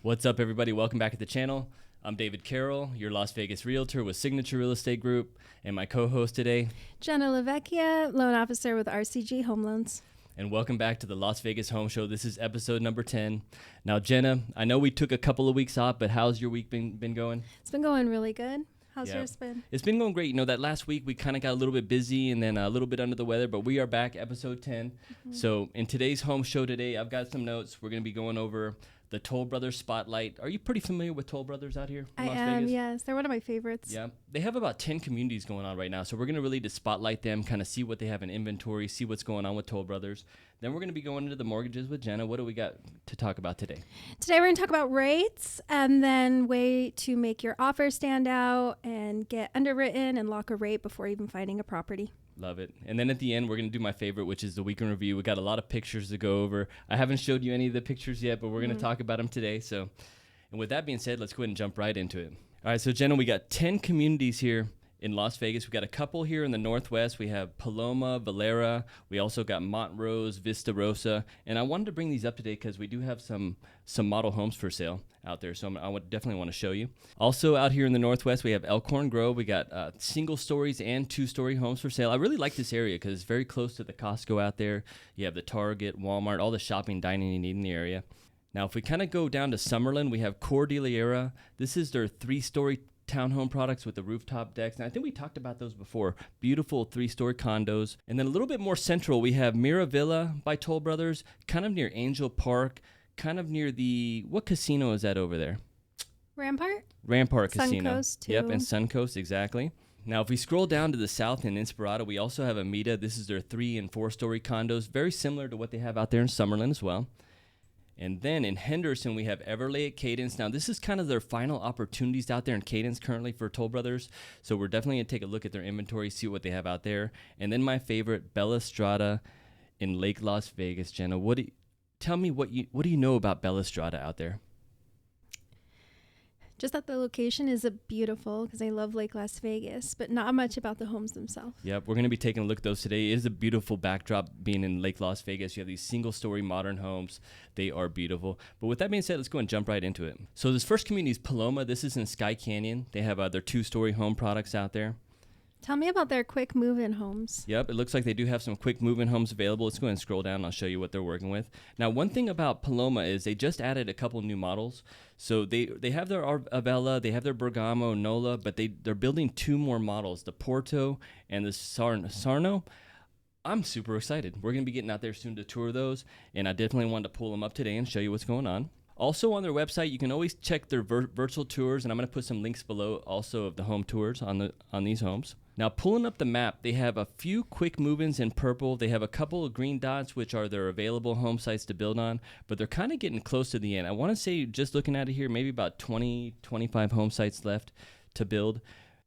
What's up, everybody? Welcome back to the channel. I'm David Carroll, your Las Vegas realtor with Signature Real Estate Group, and my co-host today. Jenna Lavecchia, loan officer with RCG Home Loans. And welcome back to the Las Vegas Home Show. This is episode number 10. Now, Jenna, I know we took a couple of weeks off, but how's your week been going? It's been going really good. How's yours been? It's been going great. You know, that last week we kind of got a little bit busy and then a little bit under the weather, but we are back, episode 10. So in today's home show today, I've got some notes. We're going to be going over the Toll Brothers Spotlight. Are you pretty familiar with Toll Brothers out here in Las Vegas? Yes. They're one of my favorites. Yeah. They have about 10 communities going on right now, so we're going to really just spotlight them, kind of see what they have in inventory, see what's going on with Toll Brothers. Then we're going to be going into the mortgages with Jenna. What do we got to talk about today? Today we're going to talk about rates and then way to make your offer stand out and get underwritten and lock a rate before even finding a property. Love it. And then at the end, we're going to do my favorite, which is the weekend review. We got a lot of pictures to go over. I haven't showed you any of the pictures yet, but we're going to talk about them today. So, and with that being said, let's go ahead and jump right into it. All right, so Jenna, we got 10 communities here in Las Vegas. We got a couple here in the Northwest. We have Paloma, Valera. We also got Montrose, Vista Rosa. And I wanted to bring these up today because we do have some model homes for sale out there. So I would definitely want to show you. Also out here in the Northwest, we have Elkhorn Grove. We got single stories and two-story homes for sale. I really like this area because it's very close to the Costco out there. You have the Target, Walmart, all the shopping, dining you need in the area. Now, if we kind of go down to Summerlin, we have Cordillera. This is their three-story townhome products with the rooftop decks. And I think we talked about those before. Beautiful three-story condos. And then a little bit more central, we have Miravilla by Toll Brothers, kind of near Angel Park, kind of near the, what casino is that over there? Rampart Casino. Suncoast, too. Yep, and Suncoast, exactly. Now, if we scroll down to the south in Inspirada, we also have Amita. This is their 3- and 4-story condos, very similar to what they have out there in Summerlin as well. And then in Henderson, we have Everlay at Cadence. Now, this is kind of their final opportunities out there in Cadence currently for Toll Brothers. So we're definitely going to take a look at their inventory, see what they have out there. And then my favorite, Bella Strada in Lake Las Vegas. Jenna, tell me what do you know about Bella Strada out there? Just that the location is beautiful because I love Lake Las Vegas, but not much about the homes themselves. Yep, we're going to be taking a look at those today. It is a beautiful backdrop being in Lake Las Vegas. You have these single-story modern homes. They are beautiful. But with that being said, let's go and jump right into it. So this first community is Paloma. This is in Sky Canyon. They have their 2-story home products out there. Tell me about their quick move-in homes. Yep, it looks like they do have some quick move-in homes available. Let's go ahead and scroll down and I'll show you what they're working with. Now, one thing about Paloma is they just added a couple new models. So they have their Avella, they have their Bergamo, Nola, but they're building 2 more models, the Porto and the Sarno. I'm super excited. We're going to be getting out there soon to tour those, and I definitely wanted to pull them up today and show you what's going on. Also on their website, you can always check their virtual tours, and I'm going to put some links below also of the home tours on these homes. Now, pulling up the map, they have a few quick move-ins in purple. They have a couple of green dots, which are their available home sites to build on, but they're kind of getting close to the end. I want to say, just looking at it here, maybe about 20, 25 home sites left to build.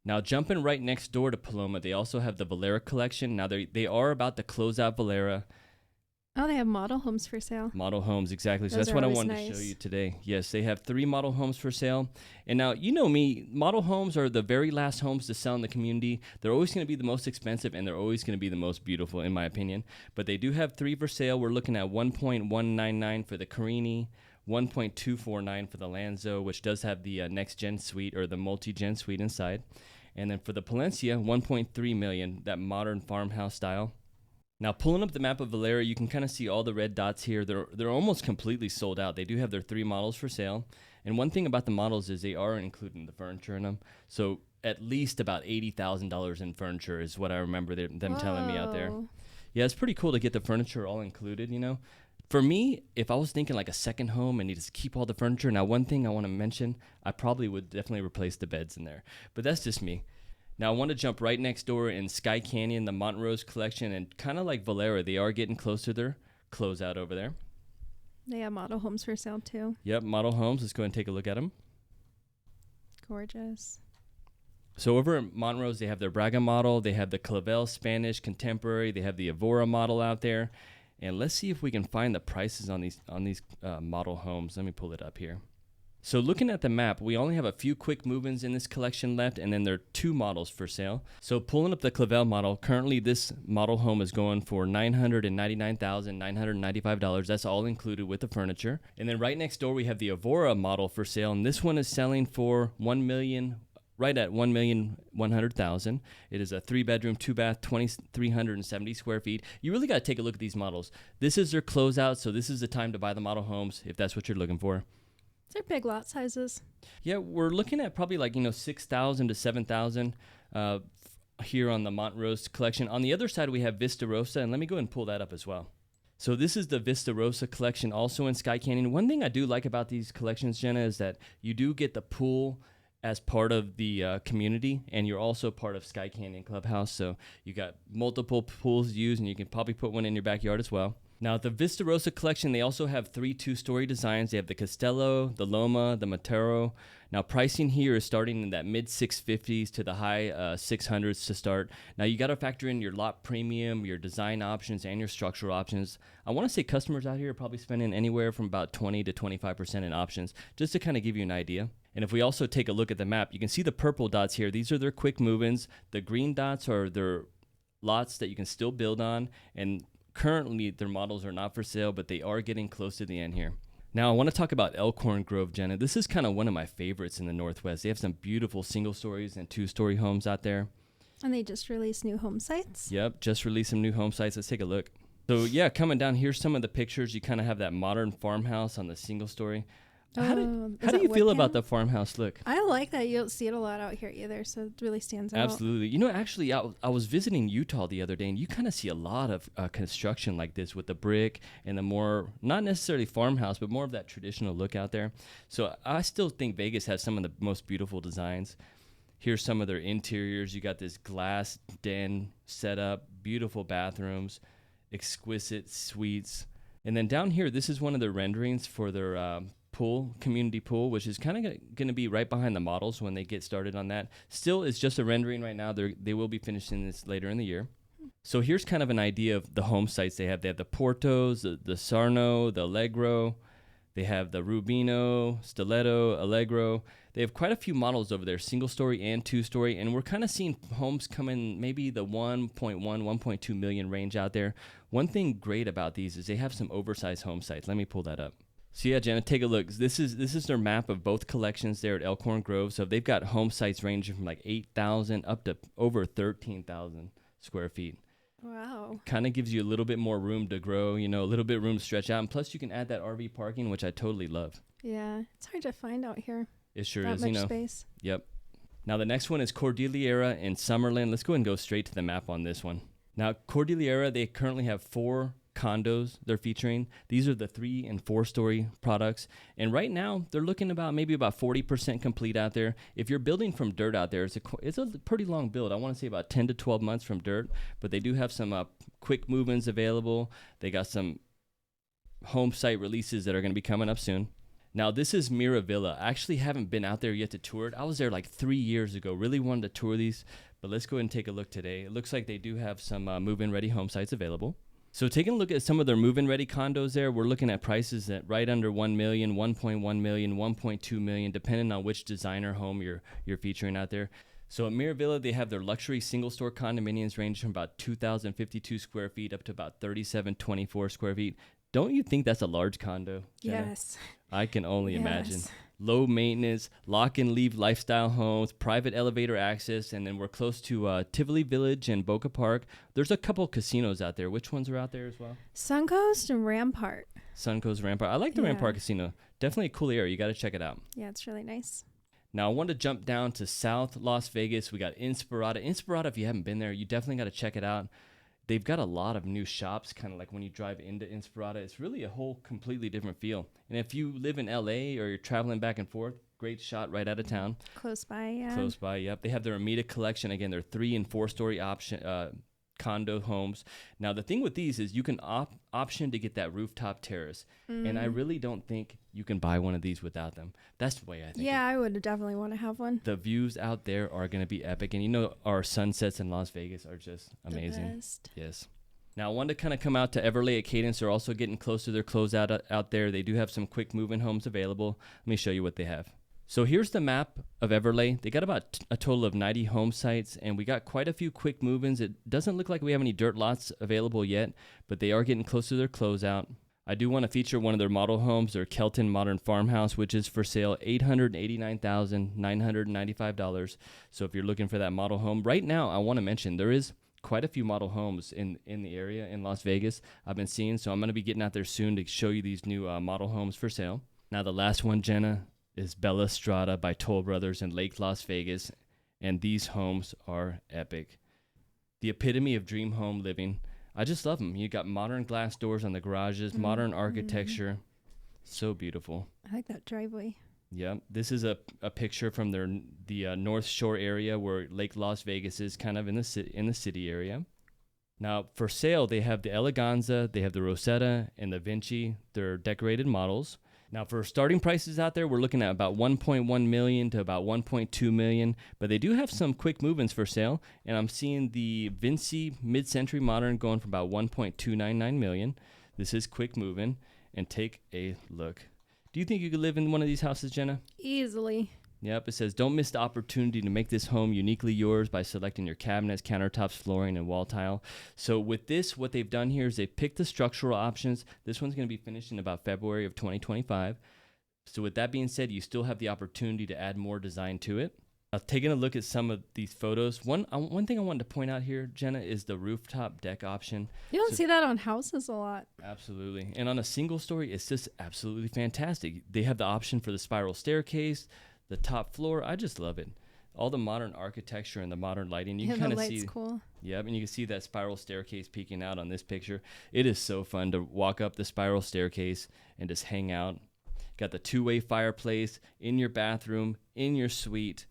Now, jumping right next door to Paloma, they also have the Valera collection. Now, they are about to close out Valera. Oh, they have model homes for sale. Model homes, exactly. So Those that's what I always wanted to show you today. Yes, they have 3 model homes for sale. And now, you know me, model homes are the very last homes to sell in the community. They're always going to be the most expensive, and they're always going to be the most beautiful, in my opinion. But they do have 3 for sale. We're looking at $1.199 for the Carini, $1.249 for the Lanzo, which does have the next-gen suite or the multi-gen suite inside. And then for the Palencia, $1.3 million, that modern farmhouse style. Now, pulling up the map of Valera, you can kind of see all the red dots here. They're almost completely sold out. They do have their 3 models for sale. And one thing about the models is they are including the furniture in them. So at least about $80,000 in furniture is what I remember them telling me out there. Yeah, it's pretty cool to get the furniture all included, you know. For me, if I was thinking like a second home and you just keep all the furniture, now one thing I want to mention, I probably would definitely replace the beds in there. But that's just me. Now, I want to jump right next door in Sky Canyon, the Montrose collection, and kind of like Valera, they are getting close to their closeout over there. They have model homes for sale, too. Yep, model homes. Let's go ahead and take a look at them. Gorgeous. So over at Montrose, they have their Braga model. They have the Clavel Spanish Contemporary. They have the Evora model out there. And let's see if we can find the prices on these model homes. Let me pull it up here. So looking at the map, we only have a few quick move-ins in this collection left, and then there are 2 models for sale. So pulling up the Clavel model, currently this model home is going for $999,995. That's all included with the furniture. And then right next door, we have the Evora model for sale, and this one is selling for right at $1,100,000. It is a 3-bedroom, 2-bath, 2,370 square feet. You really got to take a look at these models. This is their closeout, so this is the time to buy the model homes if that's what you're looking for. They're big lot sizes. Yeah, we're looking at probably 6,000 to 7,000 here on the Montrose collection. On the other side, we have Vista Rosa, and let me go ahead and pull that up as well. So this is the Vista Rosa collection, also in Sky Canyon. One thing I do like about these collections, Jenna, is that you do get the pool as part of the community, and you're also part of Sky Canyon Clubhouse. So you got multiple pools to use, and you can probably put one in your backyard as well. Now, the Vista Rosa collection, they also have 3 2-story designs. They have the Castello, the Loma, the Matero. Now, pricing here is starting in that mid-650s to the high 600s to start. Now, you got to factor in your lot premium, your design options, and your structural options. I want to say customers out here are probably spending anywhere from about 20 to 25% in options, just to kind of give you an idea. And if we also take a look at the map, you can see the purple dots here. These are their quick move-ins. The green dots are their lots that you can still build on, and currently, their models are not for sale, but they are getting close to the end here. Now, I want to talk about Elkhorn Grove, Jenna. This is kind of one of my favorites in the Northwest. They have some beautiful single stories and 2-story homes out there. And they just released new home sites. Yep, just released some new home sites. Let's take a look. So, yeah, coming down here, some of the pictures, you kind of have that modern farmhouse on the single story. How do you feel about the farmhouse look? I like that. You don't see it a lot out here either, so it really stands out. Absolutely. You know, actually, I was visiting Utah the other day, and you kind of see a lot of construction like this with the brick and the more, not necessarily farmhouse, but more of that traditional look out there. So I still think Vegas has some of the most beautiful designs. Here's some of their interiors. You got this glass den setup, beautiful bathrooms, exquisite suites. And then down here, this is one of the renderings for their community pool, which is kind of going to be right behind the models when they get started on that. Still, it's just a rendering right now. They will be finishing this later in the year. So here's kind of an idea of the home sites they have. They have the Portos, the Sarno, the Allegro. They have the Rubino, Stiletto, Allegro. They have quite a few models over there, single story and 2-story, and we're kind of seeing homes come in maybe the 1.2 million range out there. One thing great about these is they have some oversized home sites. Let me pull that up. So yeah, Jenna, take a look. This is their map of both collections there at Elkhorn Grove. So they've got home sites ranging from 8,000 up to over 13,000 square feet. Wow. Kind of gives you a little bit more room to grow, a little bit of room to stretch out. And plus you can add that RV parking, which I totally love. Yeah, it's hard to find out here. It sure that is, much space. Yep. Now the next one is Cordillera in Summerlin. Let's go ahead and go straight to the map on this one. Now Cordillera, they currently have 4 condos they're featuring. These are the 3 and 4-story products, and right now they're looking about 40% complete out there. If you're building from dirt out there, it's a pretty long build. I want to say about 10 to 12 months from dirt, but they do have some quick move-ins available. They got some home site releases that are going to be coming up soon. Now this is Miravilla. I actually haven't been out there yet to tour it. I was there 3 years ago. Really wanted to tour these, but let's go ahead and take a look today. It looks like they do have some move-in ready home sites available. So taking a look at some of their move-in ready condos there, we're looking at prices at right under $1 million, $1.1 million, $1.2 million, depending on which designer home you're featuring out there. So at Miravilla, they have their luxury single-store condominiums ranging from about 2,052 square feet up to about 3,724 square feet. Don't you think that's a large condo, Jenna? Yes. I can only imagine. Low maintenance, lock and leave lifestyle homes, private elevator access, and then we're close to Tivoli Village and Boca Park. There's a couple casinos out there. Which ones are out there as well? Suncoast and Rampart. Suncoast, Rampart. I like the Rampart Casino. Definitely a cool area. You got to check it out. Yeah, it's really nice. Now, I want to jump down to South Las Vegas. We got Inspirada. Inspirada, if you haven't been there, you definitely got to check it out. They've got a lot of new shops, kind of like when you drive into Inspirada. It's really a whole completely different feel. And if you live in LA or you're traveling back and forth, great shot right out of town. Close by, yeah. Close by, yep. They have their Amita collection. Again, they're 3 and 4-story condo homes. Now, the thing with these is you can option to get that rooftop terrace. And I really don't think you can buy one of these without them. That's the way I think. Yeah, I would definitely want to have one. The views out there are going to be epic. And our sunsets in Las Vegas are just amazing. The best. Yes. Now, I wanted to kind of come out to Everlay at Cadence. They're also getting close to their closeout out there. They do have some quick move-in homes available. Let me show you what they have. So here's the map of Everlay. They got about a total of 90 home sites, and we got quite a few quick move-ins. It doesn't look like we have any dirt lots available yet, but they are getting close to their closeout. I do want to feature one of their model homes, their Kelton Modern Farmhouse, which is for sale $889,995. So if you're looking for that model home, right now I want to mention there is quite a few model homes in the area in Las Vegas I've been seeing. So I'm going to be getting out there soon to show you these new model homes for sale. Now the last one, Jenna, is Bella Strada by Toll Brothers in Lake Las Vegas. And these homes are epic. The epitome of dream home living. I just love them. You got modern glass doors on the garages, modern architecture. So beautiful. I like that driveway. Yeah, this is a picture from the North Shore area where Lake Las Vegas is, kind of in the city area. Now, for sale, they have the Eleganza, they have the Rosetta, and the Vinci. They're decorated models. Now, for starting prices out there, we're looking at about $1.1 million to about $1.2 million, but they do have some quick move-ins for sale, and I'm seeing the Vinci Mid-Century Modern going for about $1.299 million. This is quick move-in, and take a look. Do you think you could live in one of these houses, Jenna? Easily. Yep, it says, don't miss the opportunity to make this home uniquely yours by selecting your cabinets, countertops, flooring, and wall tile. So with this, what they've done here is they've picked the structural options. This one's going to be finished in about February of 2025. So with that being said, you still have the opportunity to add more design to it. Taking a look at some of these photos, one thing I wanted to point out here, Jenna, is the rooftop deck option. You don't see that on houses a lot. Absolutely. And on a single story, it's just absolutely fantastic. They have the option for the spiral staircase, the top floor. I just love it. All the modern architecture and the modern lighting. You can kind of see. The light's cool. Yep, and you can see that spiral staircase peeking out on this picture. It is so fun to walk up the spiral staircase and just hang out. Got the two-way fireplace in your bathroom, in your suite.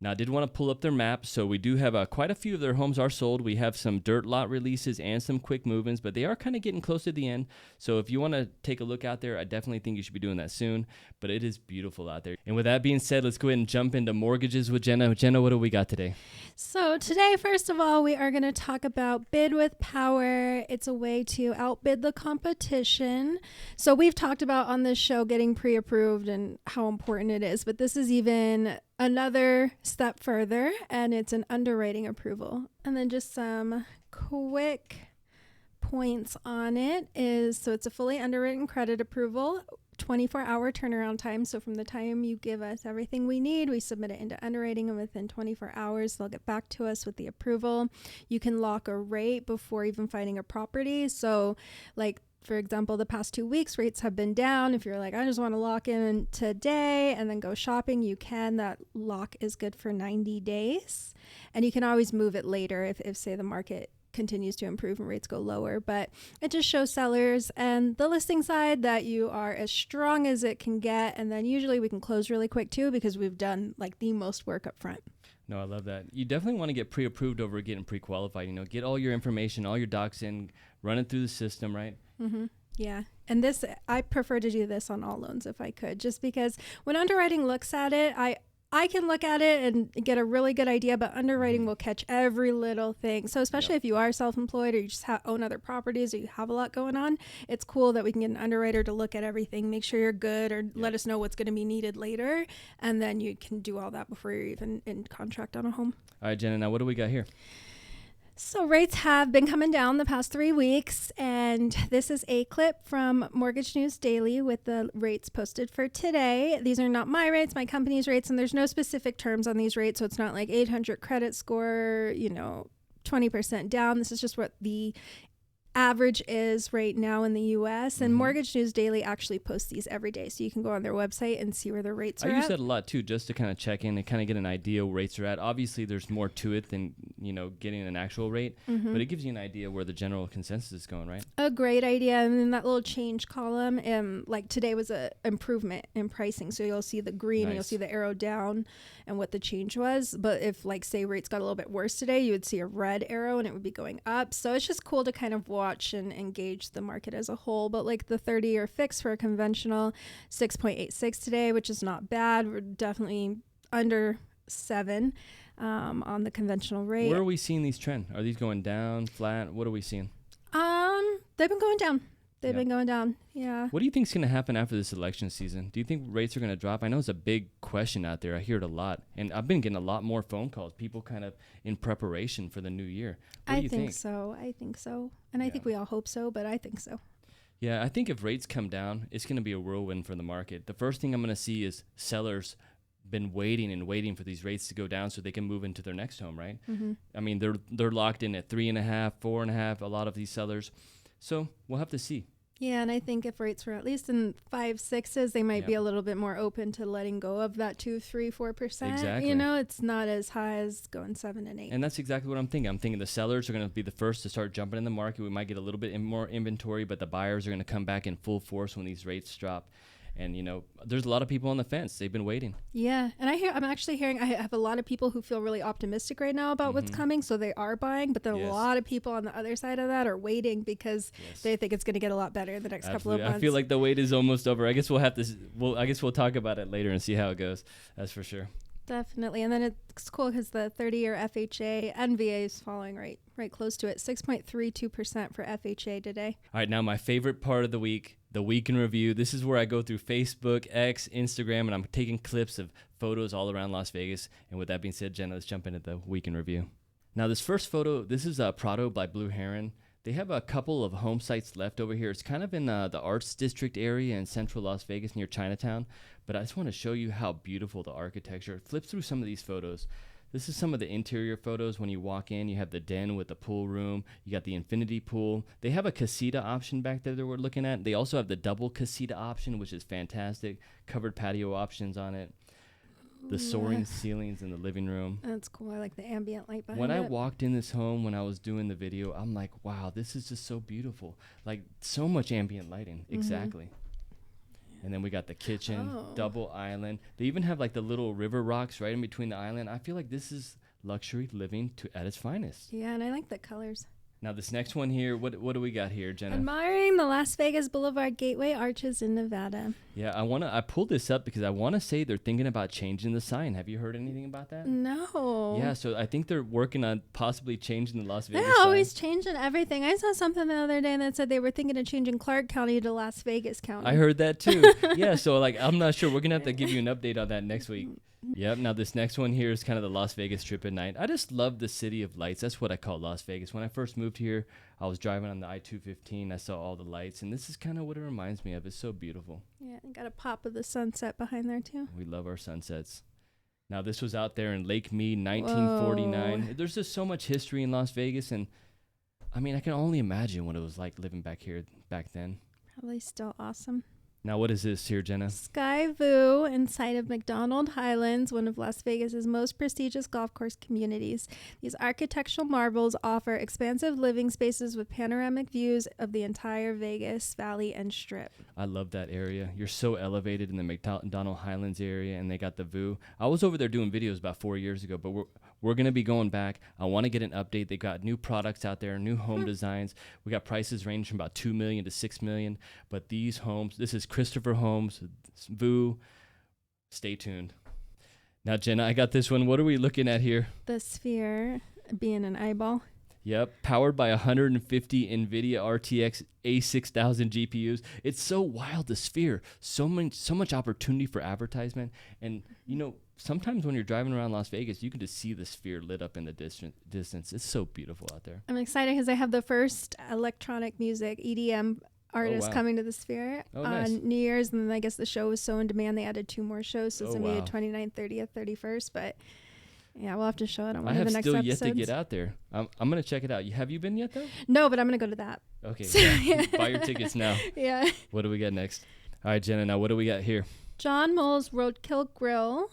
Now, I did want to pull up their map, so we do have quite a few of their homes are sold. We have some dirt lot releases and some quick move-ins, but they are kind of getting close to the end. So if you want to take a look out there, I definitely think you should be doing that soon, but it is beautiful out there. And with that being said, let's go ahead and jump into mortgages with Jenna. Jenna, what do we got today? So today, first of all, we are going to talk about bid with power. It's a way to outbid the competition. So we've talked about on this show getting pre-approved and how important it is, but this is even another step further, and it's an underwriting approval. And then just some quick points on it is, so it's a fully underwritten credit approval, 24-hour turnaround time. So from the time you give us everything we need, we submit it into underwriting, and within 24 hours, they'll get back to us with the approval. You can lock a rate before even finding a property. So like, for example, the past 2 weeks, rates have been down. If you're like, I just want to lock in today and then go shopping, you can. That lock is good for 90 days. And you can always move it later if say, the market continues to improve and rates go lower. But it just shows sellers and the listing side that you are as strong as it can get. And then usually we can close really quick too, because we've done like the most work up front. No, I love that. You definitely want to get pre-approved over getting pre-qualified. You know, get all your information, all your docs in, run it through the system, right? Mm-hmm. Yeah. And this, I prefer to do this on all loans if I could, just because when underwriting looks at it, I can look at it and get a really good idea, but underwriting will catch every little thing. So especially if you are self-employed or you just own other properties or you have a lot going on, it's cool that we can get an underwriter to look at everything, make sure you're good, or let us know what's going to be needed later. And then you can do all that before you're even in contract on a home. All right, Jenna, now what do we got here? So rates have been coming down the past 3 weeks, and this is a clip from Mortgage News Daily with the rates posted for today. These are not my rates, my company's rates, and there's no specific terms on these rates, so it's not like 800 credit score, 20% down. This is just what the average is right now in the U.S. And Mortgage News Daily actually posts these every day, so you can go on their website and see where their rates are at. I use that a lot too, just to kind of check in and kind of get an idea where rates are at. Obviously, there's more to it than getting an actual rate, but it gives you an idea where the general consensus is going, right? A great idea. And then that little change column, like today was a improvement in pricing, so you'll see the green and you'll see the arrow down and what the change was. But if say rates got a little bit worse today, you would see a red arrow and it would be going up. So it's just cool to kind of watch and engage the market as a whole. But like the 30-year fix for a conventional, 6.86 today, which is not bad. We're definitely under 7 on the conventional rate. Where are we seeing these trend? Are these going down, flat? What are we seeing? They've been going down. They've Yeah. been going down. Yeah. What do you think is going to happen after this election season? Do you think rates are going to drop? I know it's a big question out there. I hear it a lot. And I've been getting a lot more phone calls, people kind of in preparation for the new year. What do you think? So. I think so. And I think we all hope so, but I think so. Yeah, I think if rates come down, it's going to be a whirlwind for the market. The first thing I'm going to see is sellers been waiting and waiting for these rates to go down so they can move into their next home, right? Mm-hmm. I mean, they're locked in at 3.5, 4.5, a lot of these sellers. So we'll have to see. Yeah, and I think if rates were at least in 5, 6s, they might be a little bit more open to letting go of that 2, 3, 4%. Exactly. You know, it's not as high as going 7 and 8. And that's exactly what I'm thinking. I'm thinking the sellers are going to be the first to start jumping in the market. We might get a little bit more inventory, but the buyers are going to come back in full force when these rates drop. And, you know, there's a lot of people on the fence. They've been waiting. Yeah. And I'm actually hearing, I have a lot of people who feel really optimistic right now about what's coming. So they are buying. But then a lot of people on the other side of that are waiting because they think it's going to get a lot better in the next couple of months. I feel like the wait is almost over. I guess we'll have to, I guess we'll talk about it later and see how it goes. That's for sure. Definitely. And then it's cool because the 30-year FHA and VA is falling right close to it. 6.32% for FHA today. All right, now my favorite part of the week in review. This is where I go through Facebook, X, Instagram, and I'm taking clips of photos all around Las Vegas. And with that being said, Jenna, let's jump into the week in review. Now, this first photo, this is Prado by Blue Heron. They have a couple of home sites left over here. It's kind of in the Arts District area in central Las Vegas near Chinatown. But I just want to show you how beautiful the architecture. Flip through some of these photos. This is some of the interior photos. When you walk in, you have the den with the pool room. You got the infinity pool. They have a casita option back there that we're looking at. They also have the double casita option, which is fantastic. Covered patio options on it. The soaring ceilings in the living room. That's cool. I like the ambient light behind it. When I walked in this home, when I was doing the video, I'm like, wow, this is just so beautiful. Like, so much ambient lighting. Exactly. And then we got the kitchen, double island. They even have like the little river rocks right in between the island. I feel like this is luxury living at its finest. Yeah, and I like the colors. Now this next one here, what do we got here, Jenna? Admiring the Las Vegas Boulevard Gateway arches in Nevada. Yeah, I pulled this up because I want to say they're thinking about changing the sign. Have you heard anything about that? No. Yeah, so I think they're working on possibly changing the Las Vegas They're sign. always changing everything. I saw something the other day that said they were thinking of changing Clark County to Las Vegas County. I heard that too. Yeah, so like I'm not sure. We're going to have to give you an update on that next week. Yep. Now this next one here is kind of the Las Vegas Strip at night. I just love the city of lights. That's what I call Las Vegas. When I first moved here, I was driving on the I-215. I saw all the lights, and this is kind of what it reminds me of. It's so beautiful. Yeah, and got a pop of the sunset behind there too. We love our sunsets. Now this was out there in Lake Mead, 1949. Whoa. There's just so much history in Las Vegas, and I mean, I can only imagine what it was like living back here back then. Probably still awesome. Now, what is this here, Jenna? Sky View inside of McDonald Highlands, one of Las Vegas's most prestigious golf course communities. These architectural marvels offer expansive living spaces with panoramic views of the entire Vegas Valley and Strip. I love that area. You're so elevated in the McDonald Highlands area, and they got the view. I was over there doing videos about 4 years ago, but we're going to be going back. I want to get an update. They got new products out there, new home designs. We got prices ranging from about $2 million to $6 million. But these homes, this is Christopher Homes, Vu. Stay tuned. Now, Jenna, I got this one. What are we looking at here? The Sphere being an eyeball. Yep, powered by 150 NVIDIA RTX A6000 GPUs. It's so wild, the Sphere. So much opportunity for advertisement. And, you know, sometimes when you're driving around Las Vegas, you can just see the Sphere lit up in the distance. It's so beautiful out there. I'm excited because I have the first electronic music EDM artist coming to the Sphere on New Year's. And then I guess the show was so in demand, they added 2 more shows. So it's going to be 29th, 30th, 31st. But yeah, we'll have to show it on one of the next episodes. I have still yet to get out there. I'm going to check it out. Have you been yet, though? No, but I'm going to go to that. Okay. So, yeah. Buy your tickets now. Yeah. What do we got next? All right, Jenna, now what do we got here? John Mull's Roadkill Grill.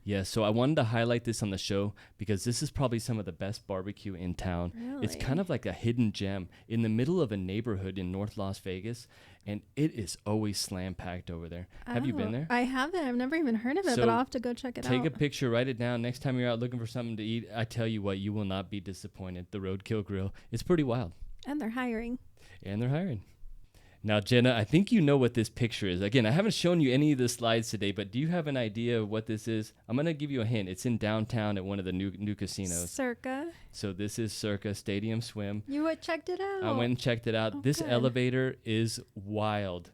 Yeah, so I wanted to highlight this on the show because this is probably some of the best barbecue in town. Really? It's kind of like a hidden gem in the middle of a neighborhood in North Las Vegas, and it is always slam-packed over there. Have you been there? I haven't. I've never even heard of it, but I'll have to go check it out. Take a picture, write it down. Next time you're out looking for something to eat, I tell you what, you will not be disappointed. The Roadkill Grill. It's pretty wild. And they're hiring. Now, Jenna, I think you know what this picture is. Again, I haven't shown you any of the slides today, but do you have an idea of what this is? I'm going to give you a hint. It's in downtown at one of the new casinos. Circa. So this is Circa Stadium Swim. You checked it out. I went and checked it out. Oh, this good. elevator is wild.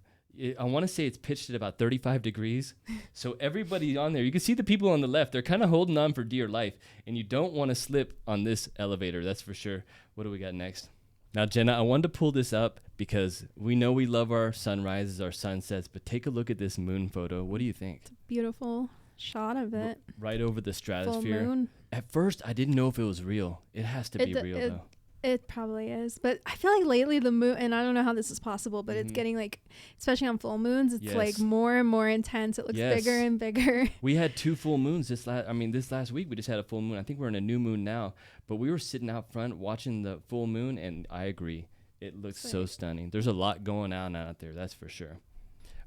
I want to say it's pitched at about 35 degrees. So everybody on there, you can see the people on the left, they're kind of holding on for dear life. And you don't want to slip on this elevator, that's for sure. What do we got next? Now, Jenna, I wanted to pull this up because we know we love our sunrises, our sunsets, but take a look at this moon photo. What do you think? It's a beautiful shot of it. Right over the stratosphere. Full moon. At first, I didn't know if it was real. It has to be real, though. It probably is. But I feel like lately the moon, and I don't know how this is possible, but it's getting like, especially on full moons, it's like more and more intense. It looks bigger and bigger. We had 2 full moons this last week. We just had a full moon. I think we're in a new moon now. But we were sitting out front watching the full moon, and I agree. It looks so stunning. There's a lot going on out there, that's for sure.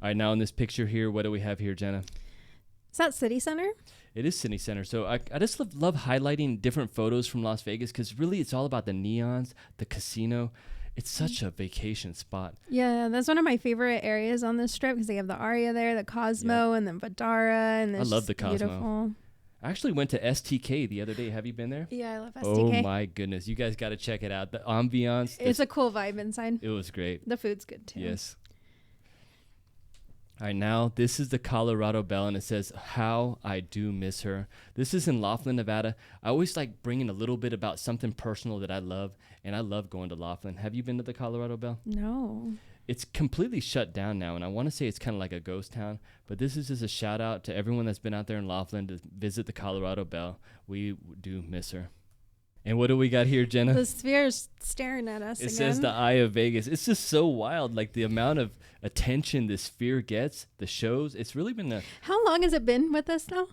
All right, now in this picture here, what do we have here, Jenna? Is that City Center? It is City Center. So I just love highlighting different photos from Las Vegas because really it's all about the neons, the casino. It's such a vacation spot. Yeah, that's one of my favorite areas on this strip because they have the Aria there, the Cosmo, and then Vidara. And I love the Cosmo. Beautiful. I actually went to STK the other day. Have you been there? Yeah, I love STK. Oh my goodness. You guys got to check it out. The ambiance. It's a cool vibe inside. It was great. The food's good too. Yes. All right, now this is the Colorado Belle, and it says, "How I do miss her." This is in Laughlin, Nevada. I always like bringing a little bit about something personal that I love, and I love going to Laughlin. Have you been to the Colorado Belle? No. It's completely shut down now, and I want to say it's kind of like a ghost town, but this is just a shout out to everyone that's been out there in Laughlin to visit the Colorado Belle. We do miss her. And what do we got here, Jenna? The sphere's staring at us again. It says the Eye of Vegas. It's just so wild, like the amount of attention this sphere gets, the shows. It's really been a... How long has it been with us now?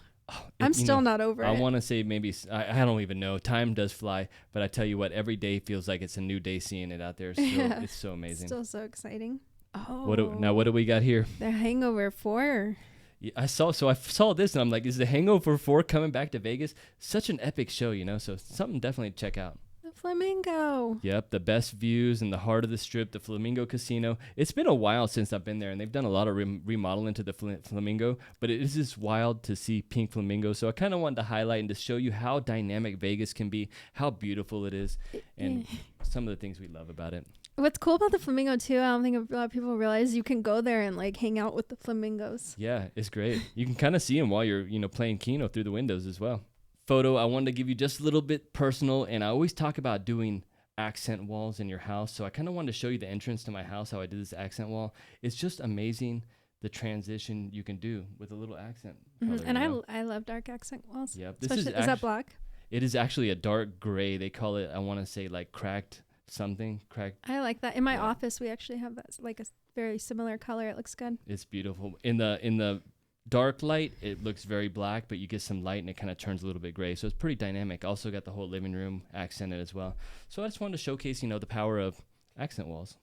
I'm still not over it. I want to say maybe, I don't even know. Time does fly, but I tell you what, every day feels like it's a new day seeing it out there. So it's so amazing. Still so exciting. Oh. What do we got here? The Hangover 4. Yeah, I saw this and I'm like, is the Hangover 4 coming back to Vegas? Such an epic show, so something definitely to check out. The Flamingo. Yep, the best views in the heart of the strip, the Flamingo Casino. It's been a while since I've been there, and they've done a lot of remodeling to the Flamingo, but it is just wild to see pink flamingos. So I kind of wanted to highlight and to show you how dynamic Vegas can be, how beautiful it is, and some of the things we love about it. What's cool about the Flamingo, too, I don't think a lot of people realize you can go there and, like, hang out with the flamingos. Yeah, it's great. You can kind of see them while you're, playing Keno through the windows as well. Photo, I wanted to give you just a little bit personal, and I always talk about doing accent walls in your house. So I kind of wanted to show you the entrance to my house, how I did this accent wall. It's just amazing the transition you can do with a little accent. Color, and I love dark accent walls. Yep. Is that black? It is actually a dark gray. They call it, I want to say, like cracked. I like that. In my office, we actually have that, like a very similar color. It looks good. It's beautiful. In the dark light, it looks very black, but you get some light and it kind of turns a little bit gray. So it's pretty dynamic. Also got the whole living room accented as well. So I just wanted to showcase, the power of accent walls.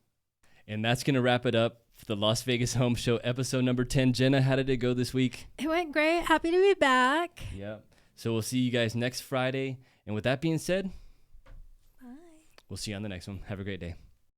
And that's going to wrap it up for the Las Vegas Home Show episode number 10. Jenna, how did it go this week? It went great. Happy to be back. Yep. So we'll see you guys next Friday. And with that being said, bye. We'll see you on the next one. Have a great day.